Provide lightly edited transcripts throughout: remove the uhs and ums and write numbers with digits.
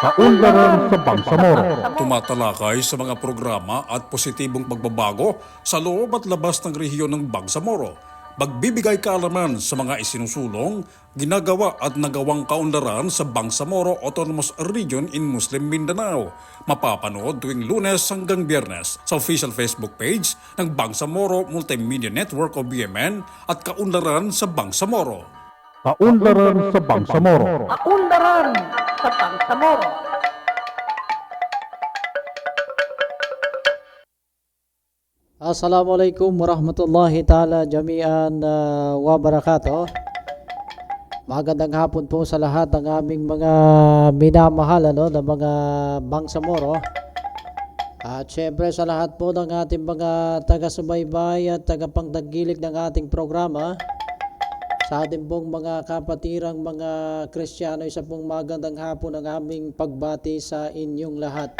Kaunlaran sa Bangsamoro. Tumatalakay sa mga programa at positibong pagbabago sa loob at labas ng rehiyon ng Bangsamoro. Magbibigay kaalaman sa mga isinusulong, ginagawa at nagawang kaunlaran sa Bangsamoro Autonomous Region in Muslim Mindanao. Mapapanood tuwing Lunes hanggang Biyernes sa official Facebook page ng Bangsamoro Multimedia Network o BMN at Kaunlaran sa Bangsamoro. Kaunlaran sa Bangsamoro. Kaunlaran sa Bangsamoro. Assalamualaikum warahmatullahi ta'ala jami'an wa barakatuh. Magandang hapon po sa lahat ng aming mga minamahal na mga Bangsamoro. At syempre sa lahat po ng ating mga taga-subaybay at tagapangtagilic ng ating programa. Sa ating pong mga kapatirang mga Kristiyano, isa pong magandang hapon ang aming pagbati sa inyong lahat.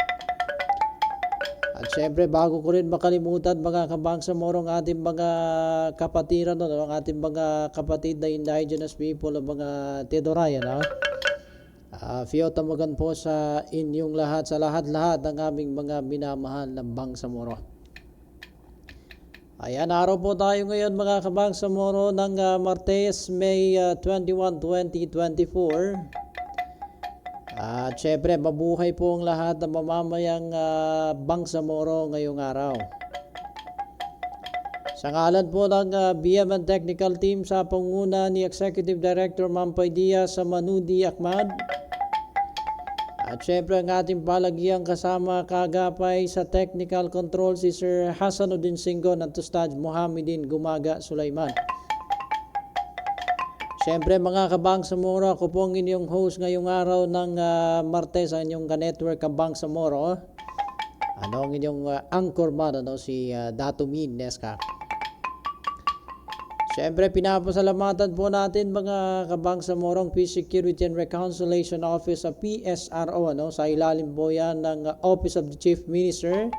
At syempre bago ko rin makalimutan mga kabangsamoro ang ating mga kapatiran, ang ating mga kapatid na indigenous people, ang mga Tedorayan. Fiyotamagan po sa inyong lahat, sa lahat-lahat ng aming mga minamahal na Bangsamoro. Ayan, araw po tayo ngayon mga kabangsamoro ng Martes, May 21, 2024. At syempre mabuhay po ang lahat ng mamamayang Bangsamoro ngayong araw. Sa ngalan po ng BMN Technical Team sa panguna ni Executive Director Mampay Diaz sa Manudi Ahmad. At syempre ang ating palagiang kasama kagapay sa technical control si Sir Hasanuddin Singgon at Ustad Mohamedin Gumaga Sulaiman. Syempre mga kabangsamoro, ako po ang inyong host ngayong araw ng Martes sa inyong ka-network Kabangsamoro. Ang inyong anchorman, si Dato Min Neska. Syempre pinapasalamatan po natin mga kabangsamorong Peace Security and Reconciliation Office sa PSRO, sa ilalim po yan ng Office of the Chief Minister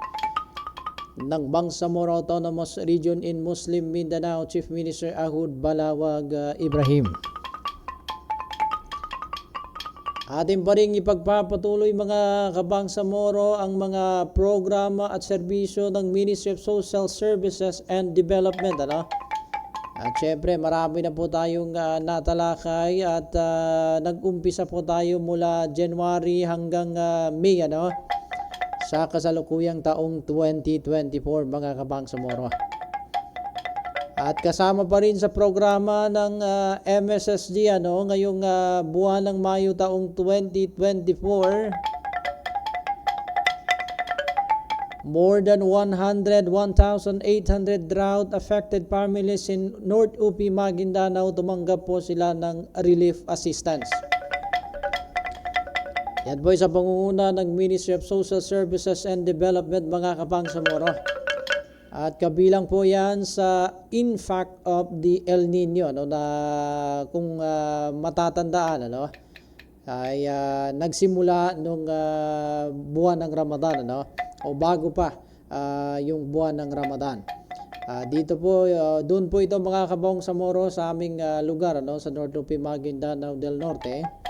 ng Bangsamoro Autonomous Region in Muslim Mindanao, Chief Minister Ahud Balawag Ibrahim. Atin pa rin ipagpapatuloy mga kabangsamoro ang mga programa at serbisyo ng Ministry of Social Services and Development. At syempre marami na po tayong natalakay at nag-umpisa po tayo mula January hanggang May sa kasalukuyang taong 2024 mga kabangsamoro. At kasama pa rin sa programa ng MSSD ngayong buwan ng Mayo taong 2024, more than 101,800 drought-affected families in North UP, Maguindanao, tumanggap po sila ng relief assistance. Yan po sa pangunguna ng Ministry of Social Services and Development mga kabangsamoro. At kabilang po yan sa impact of the El Nino na kung matatandaan ay nagsimula nung buwan ng Ramadan o bago pa yung buwan ng Ramadan. Dito po, doon po ito mga kabangsamoro sa aming lugar sa North UP, Maguindanao del Norte.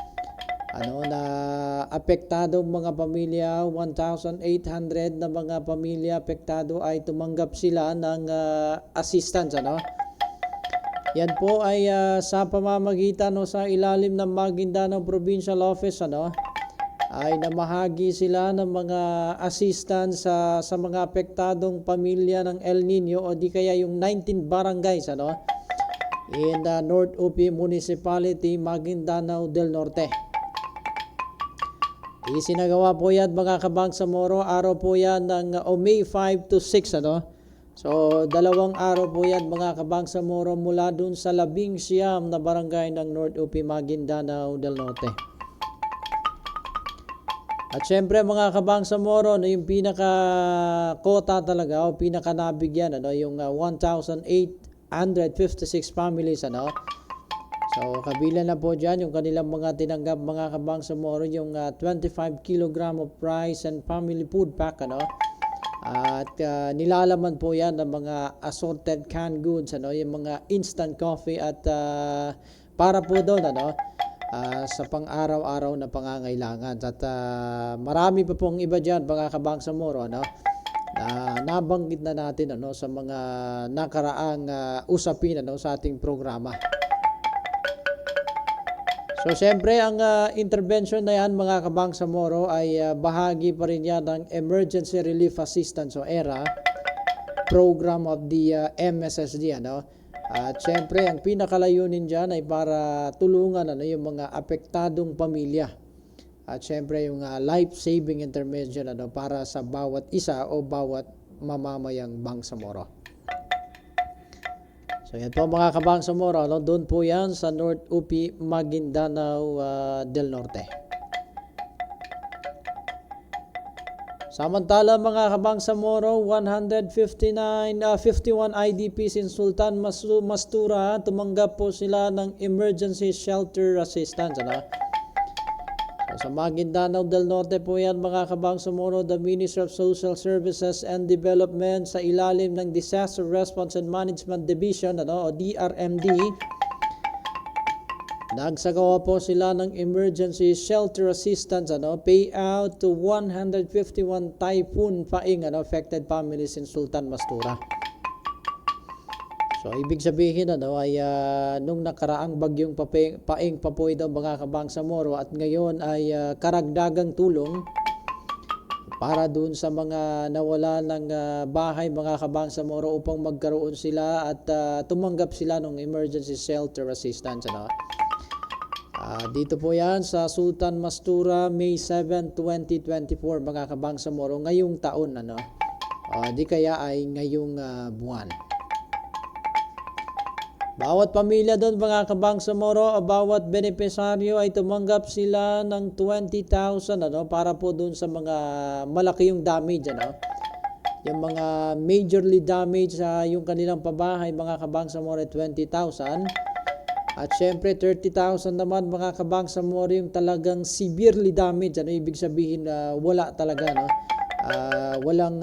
Na apektadong mga pamilya, 1,800 na mga pamilya apektado ay tumanggap sila ng assistance. Yan po ay sa pamamagitan sa ilalim ng Maguindanao Provincial Office ay namahagi sila ng mga assistance sa mga apektadong pamilya ng El Nino o di kaya yung 19 barangays in the North UP Municipality, Maguindanao del Norte. Isinagawa po yan mga kabangsamoro, araw po yan ng May 5 to 6 So 2 araw po yan mga kabangsamoro mula dun sa 19 na barangay ng North UP, Maguindanao del Norte. At syempre mga kabangsamoro, yung pinaka-kota talaga o pinaka-nabigyan, yung 1,856 families, So kabilang na po dyan yung kanilang mga tinanggap mga kabangsamoro, yung 25 kg of rice and family food pack, At nilalaman po yan ng mga assorted canned goods, yung mga instant coffee at para po doon, sa pang-araw-araw na pangangailangan. At marami pa pong iba dyan mga kabangsamoro, ano, na nabanggit na natin ano, sa mga nakaraang usapin ano, sa ating programa. So, siyempre, ang intervention na yan, mga kabangsamoro, ay bahagi pa rin yan ng Emergency Relief Assistance o ERA program of the MSSD. Ano? At siyempre, ang pinakalayunin dyan ay para tulungan ano, yung mga apektadong pamilya. At siyempre, yung life-saving intervention ano, para sa bawat isa o bawat mamamayang bangsamoro. So yan po mga kabangsamoro, ano, doon po yan sa North UP, Maguindanao del Norte. Samantala mga kabangsamoro, 51 IDPs in Sultan Mastura, tumanggap po sila ng emergency shelter assistance. Ano? So, sa Maguindanao del Norte po yan mga kabangsamoro, the Ministry of Social Services and Development sa ilalim ng Disaster Response and Management Division ano, o DRMD, nagsagawa po sila ng emergency shelter assistance ano, payout to 151 typhoon Paing ano, affected families in Sultan Mastura. So, ibig sabihin ano, ay nung nakaraang bagyong Paing Papoy daw mga kabangsamoro at ngayon ay karagdagang tulong para dun sa mga nawala ng bahay mga kabangsamoro upang magkaroon sila at tumanggap sila ng emergency shelter assistance. Ano? Dito po yan sa Sultan Mastura, May 7, 2024 mga kabangsamoro, ngayong taon. Ano? Di kaya ay ngayong buwan. Bawat pamilya doon mga kabangsamoro, bawat benepisaryo ay tumanggap sila ng 20,000 ano, para po doon sa mga malaki yung damage. Ano? Yung mga majorly damage sa yung kanilang pabahay mga kabangsamoro, 20,000. At syempre 30,000 naman mga kabangsamoro yung talagang severely damaged. Ano ibig sabihin wala talaga no? Walang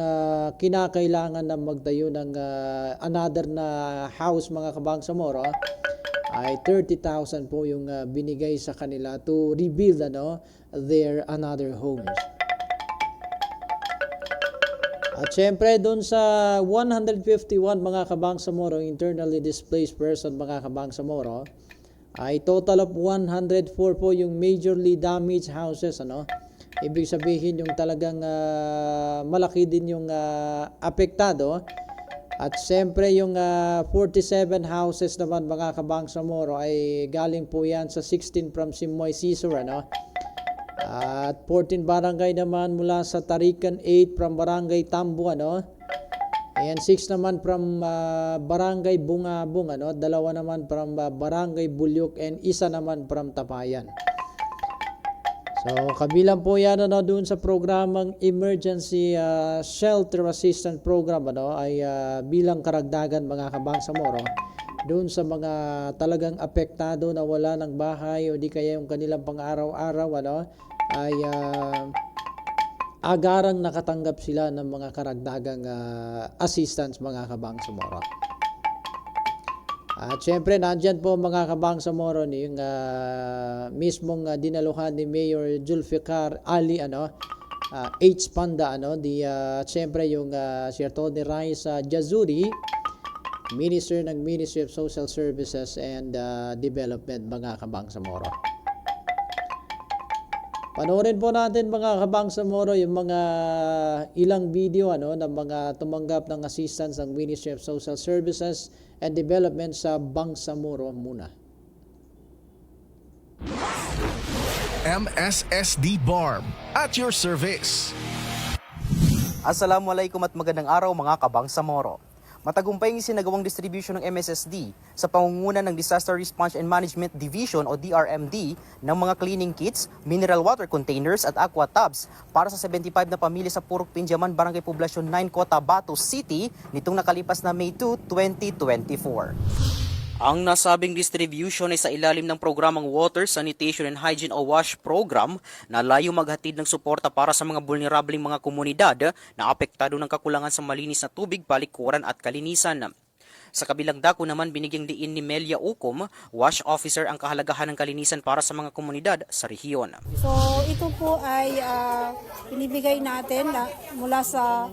kinakailangan na magtayo ng another na house mga kabangsamoro, ay 30,000 po yung binigay sa kanila to rebuild ano, their another homes. At syempre doon sa 151 mga kabangsamoro internally displaced person mga kabangsamoro, ay total of 104 po yung majorly damaged houses. Ano? Ibig sabihin yung talagang malaki din yung apektado. At siyempre yung 47 houses naman mga kabangsamoro ay galing po yan sa 16 from Simoy Sisor. Ano? At 14 barangay naman mula sa Tarikan, 8 from Barangay Tambo. Ano? And 6 naman from Barangay Bungabong. Ano? 2 naman from Barangay Bulyok and 1 naman from Tapayan. So, kabilang po yan ano, doon sa programang Emergency Shelter Assistance Program ano, ay bilang karagdagan mga kabangsamoro doon sa mga talagang apektado na wala ng bahay o di kaya yung kanilang pang-araw-araw ano, ay agarang nakatanggap sila ng mga karagdagang assistance mga kabangsamoro. At syempre, nandyan po mga kabangsamoro yung mismong dinaluhan ni Mayor Julfikar Ali, ano, H. Panda, ano, syempre yung Sir Tony Raiz Jazuri, Minister ng Ministry of Social Services and Development, mga kabangsamoro. Panoorin po natin mga kabangsamoro yung mga ilang video ano, ng mga tumanggap ng assistance ng Ministry of Social Services and Development sa Bangsamoro muna. MSSD BARB at your service. Assalamualaikum at magandang araw mga kabangsamoro. Matagumpay ang isinagawang distribution ng MSSD sa pangunguna ng Disaster Response and Management Division o DRMD ng mga cleaning kits, mineral water containers at aqua tubs para sa 75 na pamilya sa Purok Pinjaman, Barangay Poblasyon 9, Cotabato City nitong nakalipas na May 2, 2024. Ang nasabing distribution ay sa ilalim ng programang Water, Sanitation and Hygiene o WASH program na layo maghatid ng suporta para sa mga vulnerableng mga komunidad na apektado ng kakulangan sa malinis na tubig, palikuran at kalinisan. Sa kabilang dako naman binigyang diin ni Melia Ucom, WASH officer, ang kahalagahan ng kalinisan para sa mga komunidad sa rehiyon. So ito po ay binibigay natin mula sa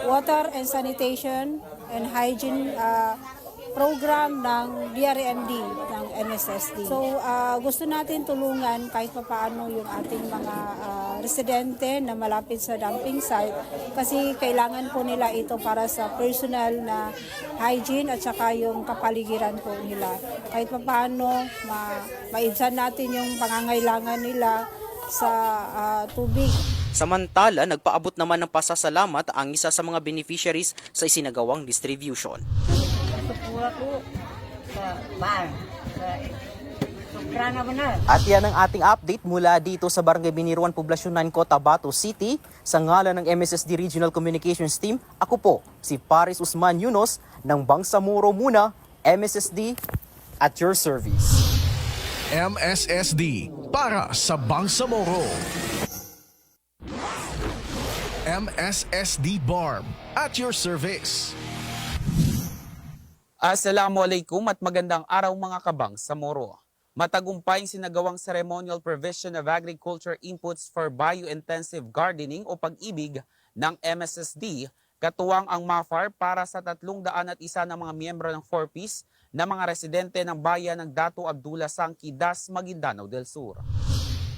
water and sanitation and hygiene program ng DRMD, ng MSSD. So gusto natin tulungan kahit papaano yung ating mga residente na malapit sa dumping site kasi kailangan po nila ito para sa personal na hygiene at saka yung kapaligiran po nila. Kahit papaano maibsan natin yung pangangailangan nila sa tubig. Samantala, nagpaabot naman ng pasasalamat ang isa sa mga beneficiaries sa isinagawang distribution. Supura ko sa bar. Sobrang naman na. At yan ang ating update mula dito sa Barangay Biniruan, Poblasyon 9, Cotabato City. Sa ngalan ng MSSD Regional Communications Team, ako po si Paris Usman Yunos ng Bangsamoro Muna, MSSD at your service. MSSD para sa Bangsamoro. MSSD Barb at your service. Assalamualaikum at magandang araw mga kabangsamoro. Matagumpay sinagawang ceremonial provision of agriculture inputs for bio-intensive gardening o pag-ibig ng MSSD, katuwang ang MAFAR para sa 301 na mga miyembro ng 4Ps na mga residente ng bayan ng Dato Abdullah Sangki, Das, Maguindanao del Sur.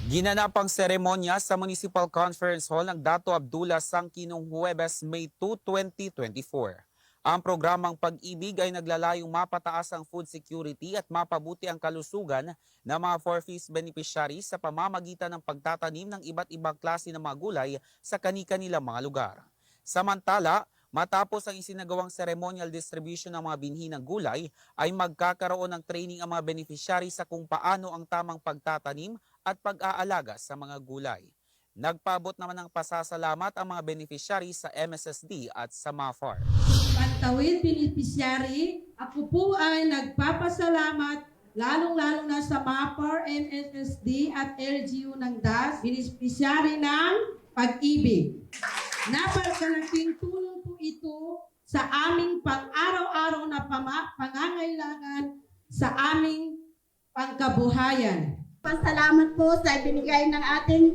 Ginanap ang seremonya sa Municipal Conference Hall ng Dato Abdullah Sangki noong Huwebes, May 2, 2024. Ang programang Pag-ibig ay naglalayong mapataas ang food security at mapabuti ang kalusugan ng mga 4Ps beneficiaries sa pamamagitan ng pagtatanim ng iba't ibang klase ng mga gulay sa kani-kanilang mga lugar. Samantala, matapos ang isinagawang ceremonial distribution ng mga binhi ng gulay, ay magkakaroon ng training ang mga beneficiaries sa kung paano ang tamang pagtatanim at pag-aalaga sa mga gulay. Nagpaabot naman ng pasasalamat ang mga beneficiaries sa MSSD at sa MAFAR. Pantawid beneficiary, ako po ay nagpapasalamat lalong-lalo na sa MAPAR, MSSD at LGU ng DAS, beneficiary ng Pag-ibig. Napakalaking tulong po ito sa aming pang-araw-araw na pangangailangan sa aming pangkabuhayan. Pasalamat po sa ibinigay ng ating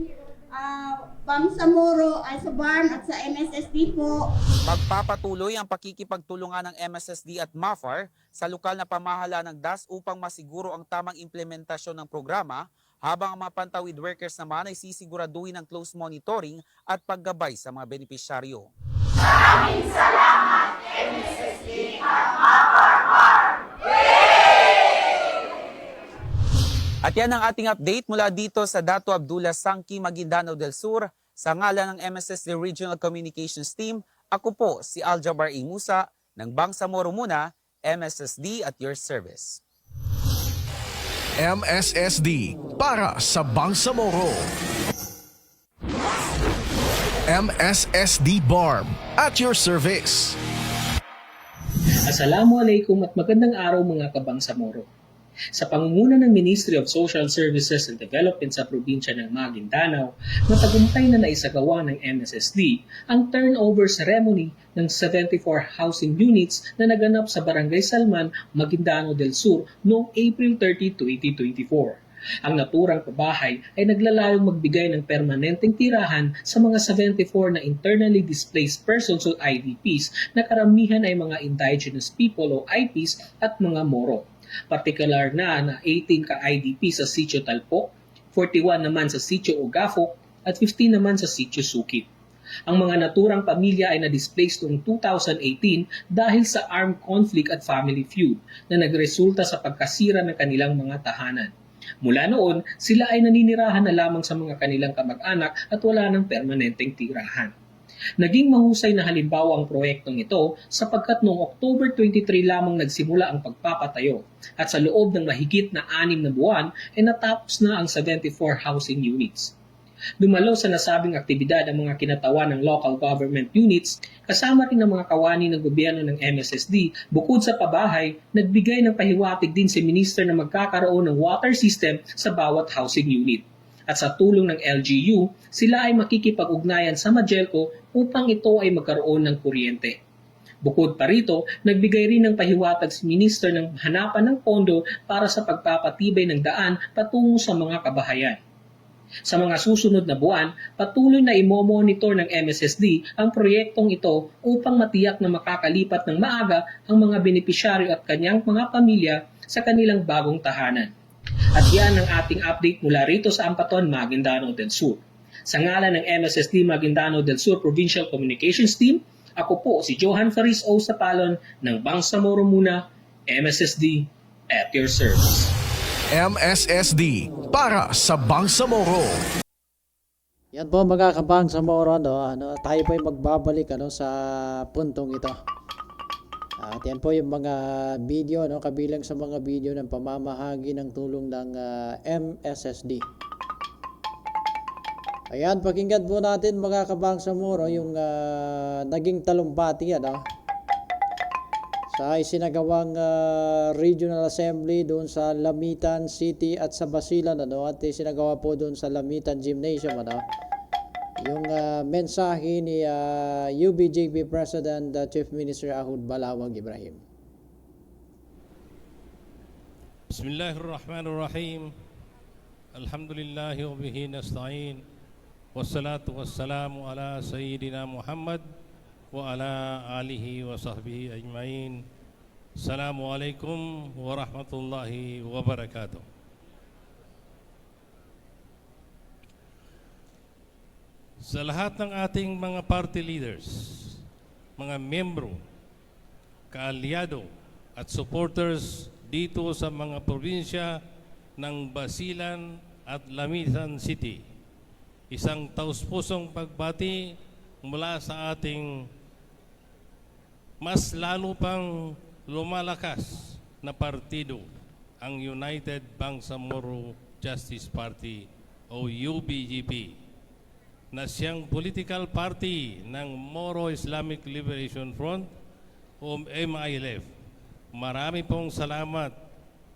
Bangsamoro ay sa BARM at sa MSSD po. Magpapatuloy ang pakikipagtulungan ng MSSD at MAFAR sa lokal na pamahalaan ng DAS upang masiguro ang tamang implementasyon ng programa, habang ang mga pantawid workers naman ay sisiguraduhin ng close monitoring at paggabay sa mga benepisyaryo. Maraming salamat MSSD at MAFAR. At yan ang ating update mula dito sa Dato Abdullah Sangki, Maguindanao del Sur. Sa ngalan ng MSSD Regional Communications Team, ako po si Aljabar E. Musa ng Bangsamoro Muna, MSSD at your service. MSSD para sa Bangsamoro. MSSD Barb at your service. Assalamualaikum at magandang araw mga kabangsamoro. Sa pangunguna ng Ministry of Social Services and Development sa probinsya ng Maguindanao, matagumpay na naisagawa ng MSSD ang turnover ceremony ng 74 housing units na naganap sa Barangay Salman, Maguindanao del Sur noong April 30, 2024. Ang naturang pabahay ay naglalayong magbigay ng permanenteng tirahan sa mga 74 na internally displaced persons o IDPs na karamihan ay mga indigenous people o IPs at mga Moro. Partikular na 18 ka-IDP sa Sitio Talpok, 41 naman sa Sitio Ogafok at 15 naman sa Sitio Sukit. Ang mga naturang pamilya ay na-displaced noong 2018 dahil sa armed conflict at family feud na nagresulta sa pagkasira ng kanilang mga tahanan. Mula noon, sila ay naninirahan na lamang sa mga kanilang kamag-anak at wala ng permanenteng tirahan. Naging mahusay na halimbawa ang proyektong ito sapagkat noong October 23 lamang nagsimula ang pagpapatayo at sa loob ng mahigit na 6 na buwan ay natapos na ang 74 housing units. Dumalo sa nasabing aktibidad ang mga kinatawan ng local government units kasama rin ang mga kawani ng gobyerno ng MSSD. Bukod sa pabahay, nagbigay ng pahiwatig din si Minister na magkakaroon ng water system sa bawat housing unit. At sa tulong ng LGU, sila ay makikipag-ugnayan sa Magelco upang ito ay magkaroon ng kuryente. Bukod pa rito, nagbigay rin ng pahiwatig si Minister ng hanapan ng pondo para sa pagpapatibay ng daan patungo sa mga kabahayan. Sa mga susunod na buwan, patuloy na imo-monitor ng MSSD ang proyektong ito upang matiyak na makakalipat ng maaga ang mga benepisyaryo at kanyang mga pamilya sa kanilang bagong tahanan. At yan ang ating update mula rito sa Ampaton, Maguindanao del Sur. Sa ngalan ng MSSD Maguindanao del Sur Provincial Communications Team, ako po si Johan Faris O. Sapalon ng Bangsamoro Muna, MSSD at your service. MSSD para sa Bangsamoro. Yan po mga kabangsamoro, tayo po ay magbabalik sa puntong ito. At yan po yung mga video, kabilang sa mga video ng pamamahagi ng tulong ng MSSD. Ayan, pakinggan po natin mga kabangsamoro yung naging talumpati sa isinagawang Regional Assembly doon sa Lamitan City at sa Basilan at isinagawa po doon sa Lamitan Gymnasium yung mensahe ni UBJP President Chief Minister Ahud Balawag Ibrahim. Bismillahirrahmanirrahim. Alhamdulillahi wa bihi nasta'in. Wassalatu wassalamu ala sayyidina Muhammad wa ala alihi wa sahbihi ajmain. Assalamualaikum warahmatullahi wabarakatuh. Sa lahat ng ating mga party leaders, mga membro, kaalyado at supporters dito sa mga probinsya ng Basilan at Lamitan City, isang taus-pusong pagbati mula sa ating mas lalo pang lumalakas na partido, ang United Bangsamoro Justice Party o UBJP, na siyang political party ng Moro Islamic Liberation Front o MILF. Marami pong salamat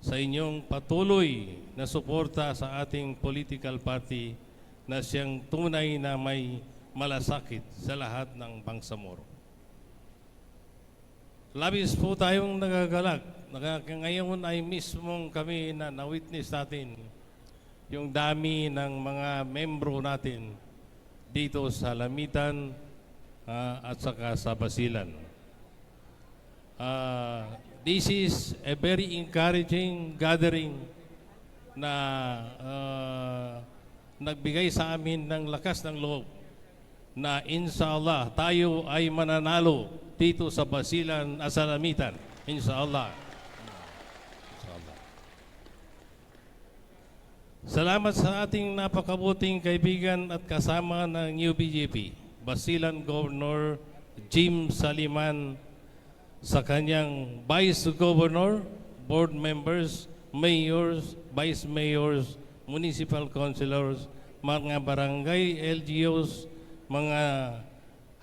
sa inyong patuloy na suporta sa ating political party na siyang tunay na may malasakit sa lahat ng Bangsamoro. Labis po tayong nagagalak. Ngayon ay mismong kami na na-witness natin yung dami ng mga membro natin dito sa Lamitan at saka sa Basilan. This is a very encouraging gathering na nagbigay sa amin ng lakas ng loob na inshallah tayo ay mananalo dito sa Basilan at sa Lamitan. Inshallah. Salamat sa ating napakabuting kaibigan at kasama ng UBJP, Basilan Governor Jim Saliman, sa kanyang Vice Governor, Board Members, Mayors, Vice Mayors, Municipal Councilors, mga barangay LGUs, mga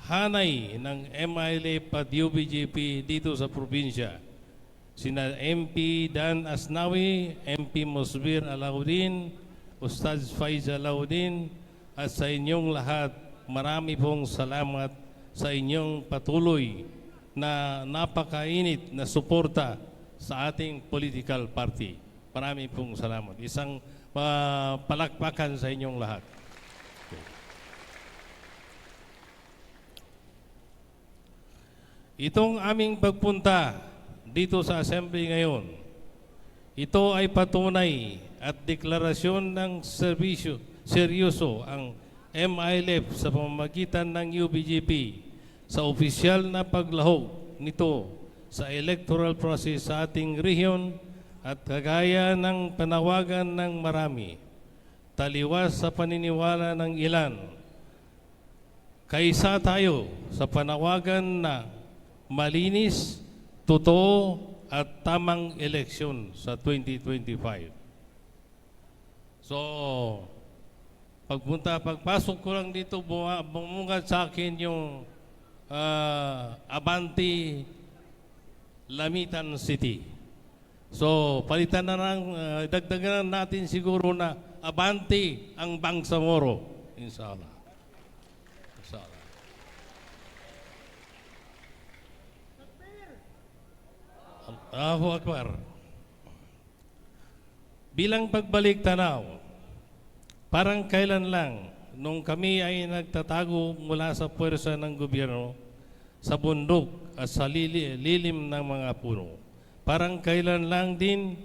hanay ng MILF at UBJP dito sa probinsya. Sina MP Dan Asnawi, MP Musbir Alauddin, Ustaz Faiz Alauddin, at sa inyong lahat, marami pong salamat sa inyong patuloy na napakainit na suporta sa ating political party. Marami pong salamat. Isang palakpakan sa inyong lahat. Itong aming pagpunta dito sa assembly ngayon, ito ay patunay at deklarasyon ng seryoso ang MILF sa pamamagitan ng UBJP sa opisyal na paglahok nito sa electoral process sa ating rehiyon at kagaya ng panawagan ng marami, taliwas sa paniniwala ng ilan, kaisa tayo sa panawagan na malinis, totoo at tamang eleksyon sa 2025. So, pagpasok ko lang dito, bumungad sa akin yung Abante Lamitan City. So, palitan na lang, dagdagan natin siguro na Abante ang Bangsamoro. Inshallah. Inshallah. Allahu Akbar. Bilang pagbalik tanaw, parang kailan lang nung kami ay nagtatago mula sa puwersa ng gobyerno sa bundok at sa lilim ng mga puno. Parang kailan lang din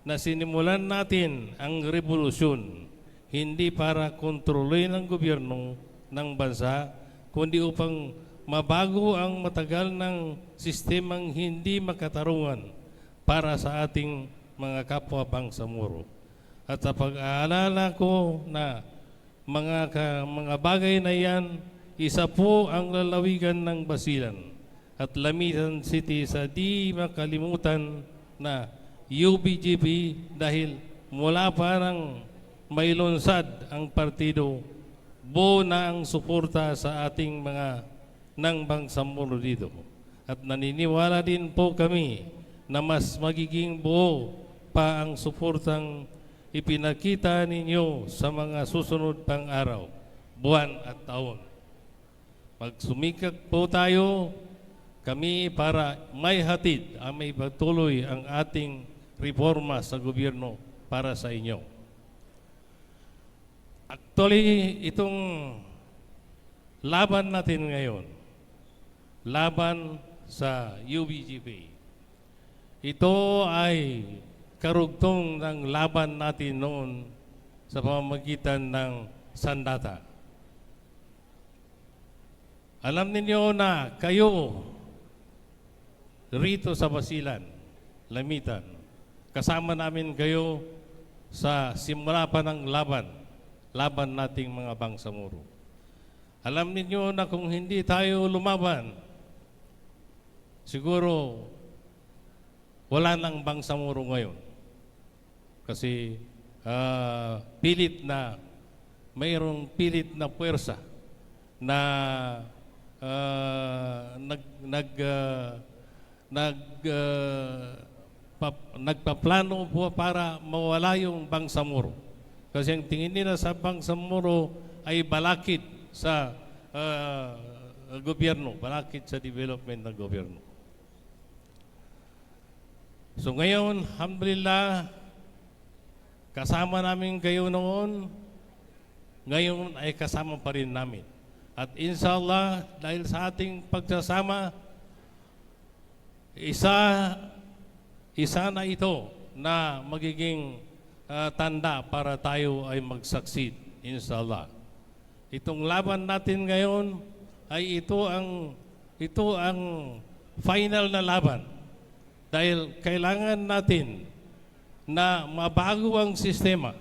na sinimulan natin ang revolusyon, hindi para kontrolin ng gobyerno ng bansa, kundi upang mabago ang matagal ng sistemang hindi makatarungan para sa ating mga kapwa bangsamoro. At sa pag-aalala ko na mga bagay na yan, isa po ang lalawigan ng Basilan at Lamitan City sa di makalimutan na UBGP dahil mula parang may lunsad ang partido, buo na ang suporta sa ating mga ng bangsamoro dito. At naniniwala din po kami na mas magiging buo pa ang suportang ipinakita ninyo sa mga susunod pang araw, buwan at taon. Magsumikap po tayo kami para may hatid ang may patuloy ang ating reforma sa gobyerno para sa inyo. Actually, itong laban natin ngayon, laban sa UBGP, ito ay karugtong ng laban natin noon sa pamamagitan ng sandata. Alam ninyo na kayo rito sa Basilan, Lamitan, kasama namin kayo sa simula pa ng laban nating mga bangsamoro. Alam ninyo na kung hindi tayo lumaban, siguro wala nang bangsamoro ngayon. Kasi mayroong pilit na puwersa na nagpaplano po para mawala yung bangsamoro. Kasi ang tingin nila sa bangsamoro ay balakid sa gobyerno, balakid sa development ng gobyerno. So ngayon, alhamdulillah, kasama namin kayo noon, ngayon ay kasama pa rin namin. At inshallah, dahil sa ating pagsasama, isa na ito na magiging tanda para tayo ay mag-succeed, inshallah. Itong laban natin ngayon ay ito ang final na laban. Dahil kailangan natin na mabago ang sistema.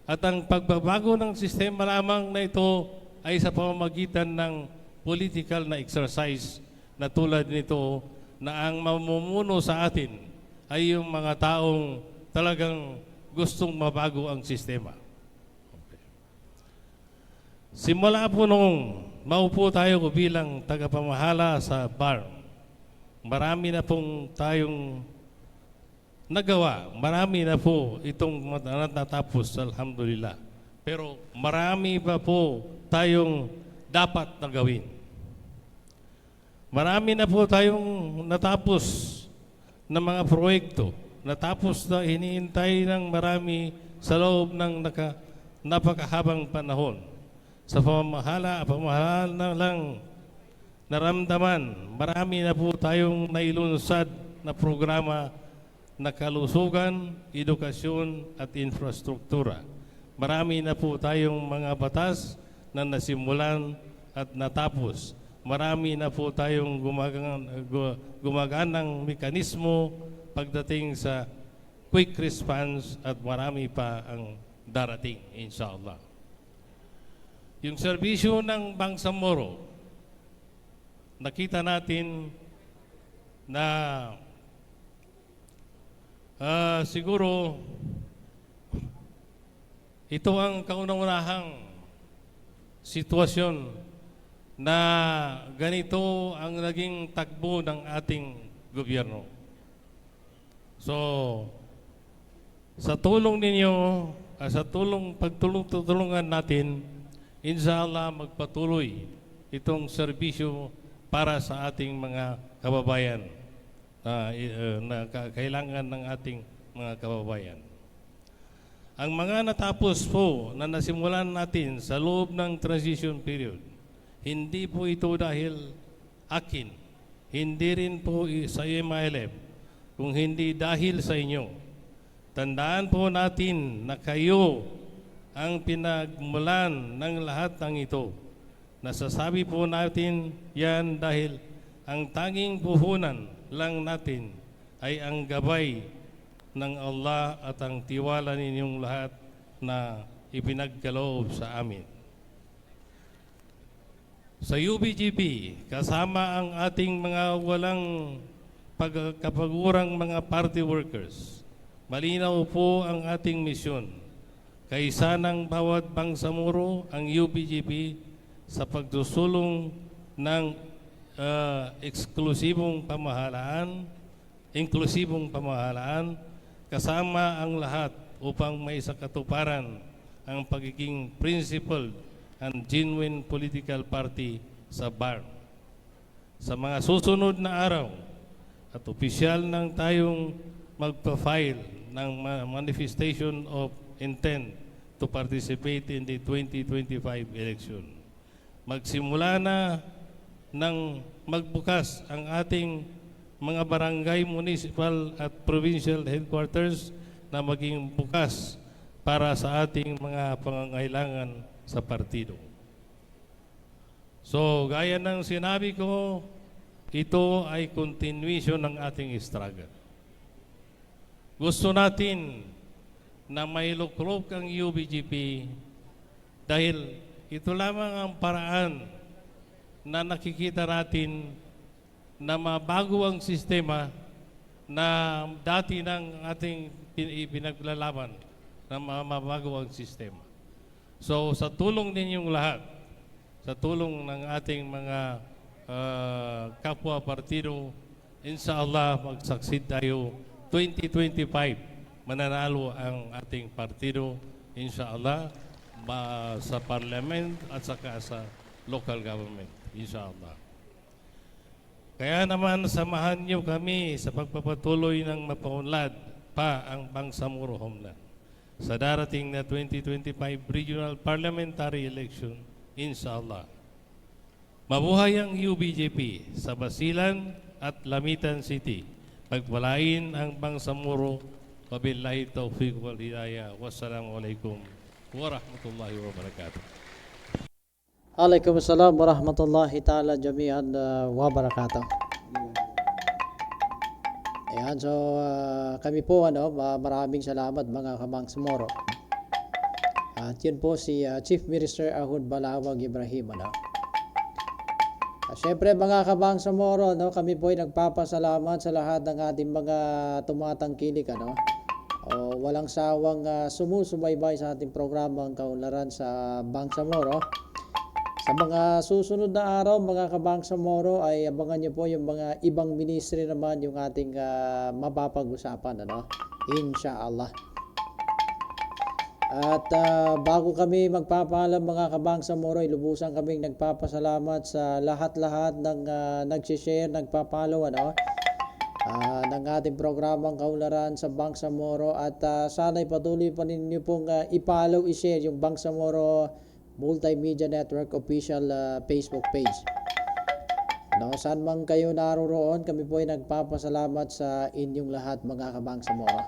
At ang pagbabago ng sistema lamang na ito ay sa pamamagitan ng political na exercise na tulad nito na ang mamumuno sa atin ay yung mga taong talagang gustong mabago ang sistema. Okay. Simula po nung maupo tayo bilang tagapamahala sa BARM, marami na pong tayong nagawa. Marami na po itong natapos, alhamdulillah. Pero marami pa po tayong dapat na gawin. Marami na po tayong natapos na mga proyekto. Natapos na hinihintay ng marami sa loob ng napakahabang panahon. Sa pamamahala na lang naramdaman, marami na po tayong nailunsad na programa na kalusugan, edukasyon at infrastruktura. Marami na po tayong mga batas na nasimulan at natapos. Marami na po tayong gumaganang mekanismo pagdating sa quick response at marami pa ang darating, inshallah. Yung serbisyo ng Bangsamoro, nakita natin na siguro ito ang kauna-unahang sitwasyon na ganito ang naging takbo ng ating gobyerno. So, sa tulong ninyo, sa pagtulungan natin, inshallah magpatuloy itong serbisyo para sa ating mga kababayan. na kailangan ng ating mga kababayan. Ang mga natapos po na nasimulan natin sa loob ng transition period, hindi po ito dahil akin, hindi rin po sa MILF, kung hindi dahil sa inyo. Tandaan po natin na kayo ang pinagmulan ng lahat ng ito. Nasasabi po natin yan dahil ang tanging puhunan lang natin ay ang gabay ng Allah at ang tiwala ninyong lahat na ipinagkaloob sa amin. Sa UBGP, kasama ang ating mga walang pagkapagurang mga party workers, malinaw po ang ating misyon. Kaisa ng bawat bangsamoro ang UBGP sa pagsusulong ng inklusibong pamahalaan, kasama ang lahat upang may sakatuparan ang pagiging principled and genuine political party sa BARM. Sa mga susunod na araw at opisyal nang tayong magpa-file ng manifestation of intent to participate in the 2025 election. Magsimula na ng magbukas ang ating mga barangay, municipal at provincial headquarters na maging bukas para sa ating mga pangangailangan sa partido. So, gaya ng sinabi ko, ito ay continuation ng ating struggle. Gusto natin na may luklok ang UBGP dahil ito lamang ang paraan na nakikita natin na mabago ang sistema na dati ng ating pinaglalaban, na mabago ang sistema. So sa tulong ninyong lahat, sa tulong ng ating mga kapwa partido, inshallah mag-succeed tayo. 2025 mananalo ang ating partido, inshallah, sa parliament at saka sa local government, inshallah. Kaya naman samahan niyo kami sa pagpapatuloy ng mapaunlad pa ang Bangsamoro Homeland sa darating na 2025 regional parliamentary election, inshallah. Mabuhay ang UBGP sa Basilan at Lamitan City. Pagpalain ang Bangsamoro. Wabillahi taufiq wal hidayah. Wassalamualaikum warahmatullahi wabarakatuh. Waalaikumsalam warahmatullahi ta'ala jami'an wa barakatuh. Ayan, so kami po maraming salamat mga Kabangsamoro. At yun po si Chief Minister Ahud Balawag Ibrahim. Siyempre mga Kabangsamoro, kami po ay nagpapasalamat sa lahat ng ating mga tumatangkilik. Walang sawang sumusubaybay sa ating programang Kaunlaran sa Bangsamoro. Sa mga susunod na araw, mga Kabangsamoro, ay abangan niyo po yung mga ibang ministry naman yung ating mapapag-usapan, Insha'Allah. At bago kami magpapaalam, mga Kabangsamoro, lubusan kaming nagpapasalamat sa lahat-lahat ng nagsishare, nagpapalo, ng ating programang Kaunlaran sa Bangsamoro. At sana'y patuloy pa ninyo pong i-follow, i-share yung Bangsamoro Multimedia Network official Facebook page. Saan man kayo naroroon, kami po ay nagpapasalamat sa inyong lahat, mga Kabangsamoro.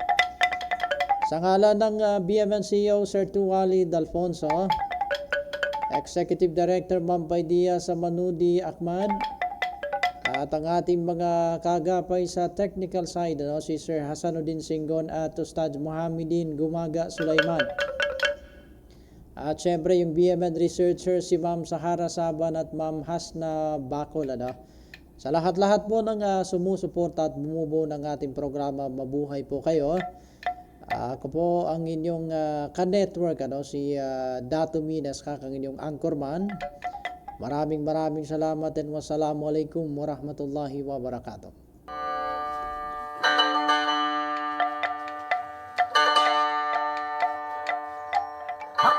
Sa ngalan ng BMN CEO Sir Tuwali Dalfonso, Executive Director Ma'am Paidia Samanudi Ahmad, at ang ating mga kagapay sa technical side, si Sir Hasanuddin Singgon at Ustad Muhammadin Gumaga Sulaiman. At syempre yung BMN researcher si Ma'am Sahara Saban at Ma'am Hasna Bacol. Sa lahat-lahat po ng sumusuporta at bumubuo ng ating programa, mabuhay po kayo. Ako po ang inyong ka-network, si Dato Minas, kakang inyong anchorman. Maraming salamat and wassalamualaikum warahmatullahi wabarakatuh.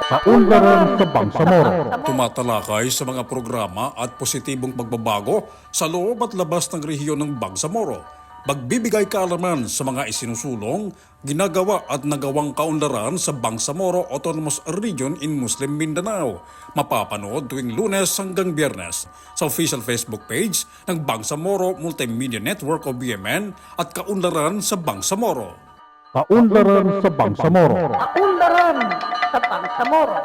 Kaunlaran sa Bangsamoro. Tumatalakay sa mga programa at positibong pagbabago sa loob at labas ng rehiyon ng Bangsamoro. magbibigay kaalaman sa mga isinusulong, ginagawa at nagawang kaunlaran sa Bangsamoro Autonomous Region in Muslim Mindanao. Mapapanood tuwing Lunes hanggang Biyernes sa official Facebook page ng Bangsamoro Multimedia Network o BMN at kaunlaran sa Bangsamoro. Kaunlaran sa Bangsamoro. Kaunlaran sa Bangsamoro.